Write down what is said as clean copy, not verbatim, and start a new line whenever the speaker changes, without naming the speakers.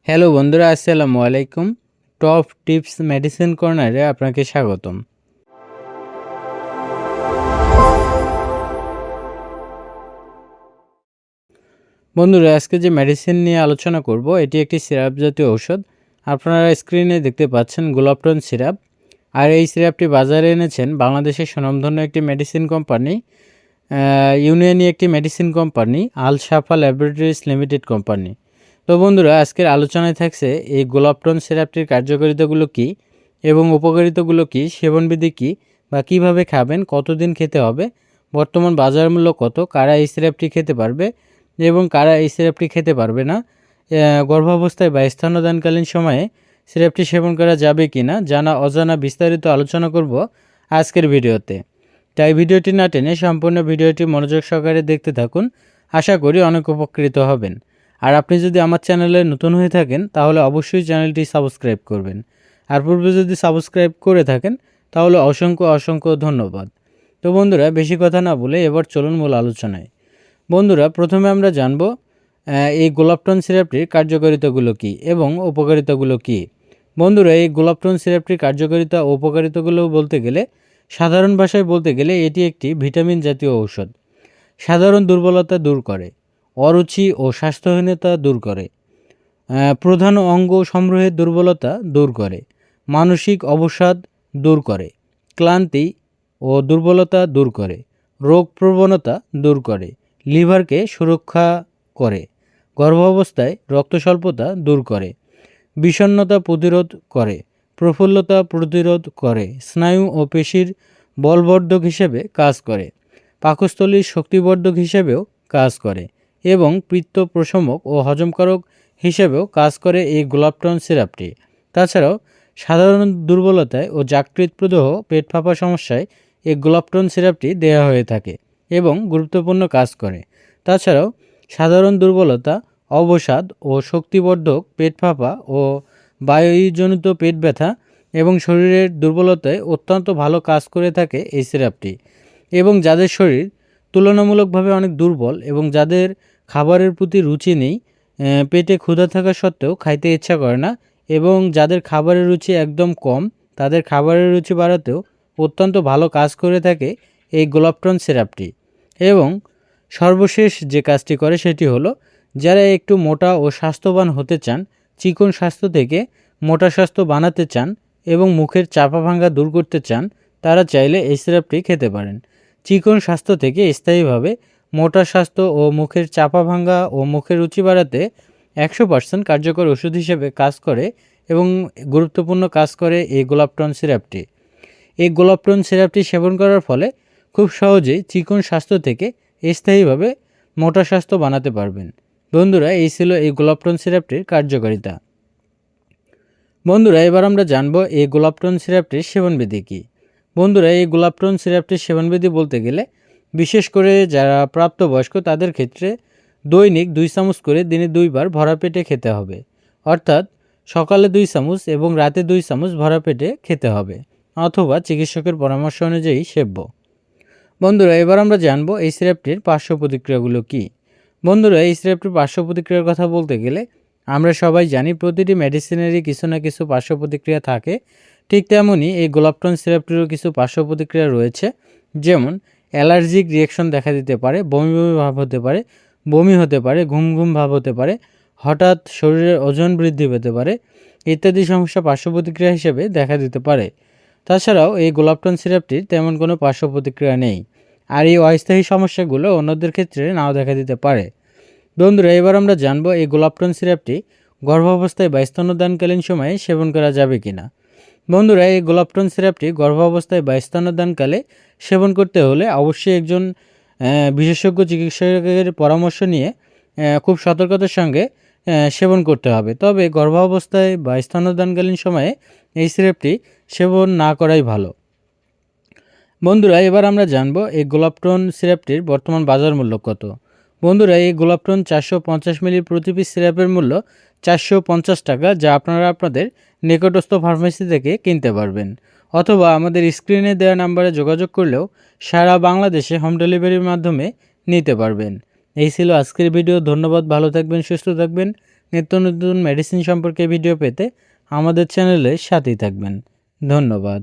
Hello বন্ধুরা, আসসালামু আলাইকুম। টপ টিপস মেডিসিন কর্নারে আপনাকে স্বাগতম। বন্ধুরা, আজকে যে মেডিসিন নিয়ে আলোচনা করব এটি একটি সিরাপ জাতীয় ঔষধ। আপনারা স্ক্রিনে দেখতে পাচ্ছেন গ্লোপটন সিরাপ। আর এই সিরাপটি বাজারে এনেছেন বাংলাদেশের স্বনামধন্য একটি মেডিসিন কোম্পানি, ইউনানি একটি মেডিসিন কোম্পানি, আল শাফা ল্যাবরেটরিজ লিমিটেড কোম্পানি। তো বন্ধুরা, আজকের আলোচনায় থাকছে এই গ্লোপটন সিরাপটির কার্যকারিতাগুলো কী এবং উপকারিতাগুলো কী, সেবনবিধি কী বা কীভাবে খাবেন, কতদিন খেতে হবে, বর্তমান বাজার মূল্য কত, কারা এই সিরাপটি খেতে পারবে এবং কারা এই সিরাপটি খেতে পারবে না, গর্ভাবস্থায় বা স্তন্যদানকালীন সময়ে সিরাপটি সেবন করা যাবে কি না, জানা অজানা বিস্তারিত আলোচনা করব আজকের ভিডিওতে। তাই ভিডিওটি না টেনে সম্পূর্ণ ভিডিওটি মনোযোগ সহকারে দেখতে থাকুন। আশা করি অনেক উপকৃত হবেন। আর আপনি যদি আমার চ্যানেলে নতুন হয়ে থাকেন তাহলে অবশ্যই চ্যানেলটি সাবস্ক্রাইব করবেন। আর পূর্বে যদি সাবস্ক্রাইব করে থাকেন তাহলে অসংখ্য অসংখ্য ধন্যবাদ। তো বন্ধুরা, বেশি কথা না বলে এবার চলুন মূল আলোচনায়। বন্ধুরা, প্রথমে আমরা জানব এই গ্লোপটন সিরাপটির কার্যকারিতাগুলো কী এবং উপকারিতাগুলো কী। বন্ধুরা, এই গ্লোপটন সিরাপটির কার্যকারিতা ও উপকারিতাগুলো বলতে গেলে, সাধারণ ভাষায় বলতে গেলে এটি একটি ভিটামিন জাতীয় ঔষধ। সাধারণ দুর্বলতা দূর করে, অরুচি ও স্বাস্থ্যহীনতা দূর করে, প্রধান অঙ্গ সমূহের দুর্বলতা দূর করে, মানসিক অবসাদ দূর করে, ক্লান্তি ও দুর্বলতা দূর করে, রোগ প্রবণতা দূর করে, লিভারকে সুরক্ষা করে, গর্ভাবস্থায় রক্তস্বল্পতা দূর করে, বিষণ্ণতা প্রতিরোধ করে, প্রফুল্লতা প্রতিরোধ করে, স্নায়ু ও পেশির বলবর্ধক হিসেবে কাজ করে, পাকস্থলীর শক্তিবর্ধক হিসেবেও কাজ করে এবং পিত্ত প্রশমক ও হজমকারক হিসেবেও কাজ করে এই গ্লোপটন সিরাপটি। তাছাড়াও সাধারণ দুর্বলতায় ও যকৃৎ প্রদাহ, পেট ফাঁপা সমস্যায় এই গ্লোপটন সিরাপটি দেওয়া হয়ে থাকে এবং গুরুত্বপূর্ণ কাজ করে। তাছাড়াও সাধারণ দুর্বলতা, অবসাদ ও শক্তিবর্ধক, পেট ফাঁপা ও বায়ুজনিত পেট ব্যথা এবং শরীরের দুর্বলতায় অত্যন্ত ভালো কাজ করে থাকে এই সিরাপটি। এবং যাদের শরীর তুলনামূলকভাবে অনেক দুর্বল এবং যাদের খাবারের প্রতি রুচি নেই, পেটে ক্ষুধা থাকা সত্ত্বেও খাইতে ইচ্ছা করে না, এবং যাদের খাবারের রুচি একদম কম, তাদের খাবারের রুচি বাড়াতেও অত্যন্ত ভালো কাজ করে থাকে এই গ্লোপটন সিরাপটি। এবং সর্বশেষ যে কাজটি করে সেটি হলো, যারা একটু মোটা ও স্বাস্থ্যবান হতে চান, চিকন স্বাস্থ্য থেকে মোটা স্বাস্থ্য বানাতে চান এবং মুখের চাপা ভাঙা দূর করতে চান, তারা চাইলে এই সিরাপটি খেতে পারেন। চিকন স্বাস্থ্য থেকে স্থায়ীভাবে মোটা স্বাস্থ্য ও মুখের চাপা ভাঙা ও মুখের রুচি বাড়াতে 100% কার্যকর ওষুধ হিসেবে কাজ করে এবং গুরুত্বপূর্ণ কাজ করে এই গ্লোপটন সিরাপটি। এই গ্লোপটন সিরাপটি সেবন করার ফলে খুব সহজেই চিকন স্বাস্থ্য থেকে স্থায়ীভাবে মোটা স্বাস্থ্য বানাতে পারবেন। বন্ধুরা, এই ছিল এই গ্লোপটন সিরাপটির কার্যকারিতা। বন্ধুরা, এবার আমরা জানব এই গ্লোপটন সিরাপটির সেবনবিধি কী। বন্ধুরা, এই গ্লোপটন সিরাপটির সেবনবিধি বলতে গেলে, বিশেষ করে যারা প্রাপ্তবয়স্ক তাদের ক্ষেত্রে দৈনিক 2 চামচ করে দিনে 2 বার ভরা পেটে খেতে হবে। অর্থাৎ সকালে 2 চামচ এবং রাতে 2 চামচ ভরা পেটে খেতে হবে, অথবা চিকিৎসকের পরামর্শ অনুযায়ী সেব্য। বন্ধুরা, এবার আমরা জানব এই সিরাপটির পার্শ্ব প্রতিক্রিয়াগুলো কী। বন্ধুরা, এই সিরাপটির পার্শ্ব প্রতিক্রিয়ার কথা বলতে গেলে আমরা সবাই জানি প্রতিটি মেডিসিনেরই কিছু না কিছু পার্শ্ব প্রতিক্রিয়া থাকে। ঠিক তেমনই এই গ্লোপটন সিরাপটিরও কিছু পার্শ্ব প্রতিক্রিয়া রয়েছে। যেমন অ্যালার্জিক রিয়াকশন দেখা দিতে পারে, বমি বমি ভাব হতে পারে, বমি হতে পারে, ঘুম ঘুম ভাব হতে পারে, হঠাৎ শরীরের ওজন বৃদ্ধি পেতে পারে ইত্যাদি সমস্যা পার্শ্ব প্রতিক্রিয়া হিসেবে দেখা দিতে পারে। তাছাড়াও এই গ্লোপটন সিরাপটির তেমন কোনো পার্শ্ব প্রতিক্রিয়া নেই। আর এই অস্থায়ী সমস্যাগুলো অন্যদের ক্ষেত্রে নাও দেখা দিতে পারে। বন্ধুরা, এবার আমরা জানব এই গ্লোপটন সিরাপটি গর্ভাবস্থায় বা স্তন্যদানকালীন সময়ে সেবন করা যাবে কিনা। বন্ধুরা, এই গ্লোপটন সিরাপটি গর্ভাবস্থায় বা স্তন্যদানকালে সেবন করতে হলে অবশ্যই একজন বিশেষজ্ঞ চিকিৎসকের পরামর্শ নিয়ে খুব সতর্কতার সঙ্গে সেবন করতে হবে। তবে গর্ভাবস্থায় বা স্তন্যদানকালীন সময়ে এই সিরাপটি সেবন না করাই ভালো। বন্ধুরা, এবার আমরা জানব এই গ্লোপটন সিরাপটির বর্তমান বাজার মূল্য কত। বন্ধুরা, এই গ্লোপটন 450 মিলি প্রতি পিস সিরাপের মূল্য 450 টাকা, যা আপনারা আপনাদের নিকটস্থ ফার্মেসি থেকে কিনতে পারবেন, অথবা আমাদের স্ক্রিনে দেওয়া নাম্বারে যোগাযোগ করলেও সারা বাংলাদেশে হোম ডেলিভারির মাধ্যমে নিতে পারবেন। এই ছিল আজকের ভিডিও। ধন্যবাদ, ভালো থাকবেন, সুস্থ থাকবেন, নিত্য নতুন মেডিসিন সম্পর্কে ভিডিও পেতে আমাদের চ্যানেলের সাথেই থাকবেন। ধন্যবাদ।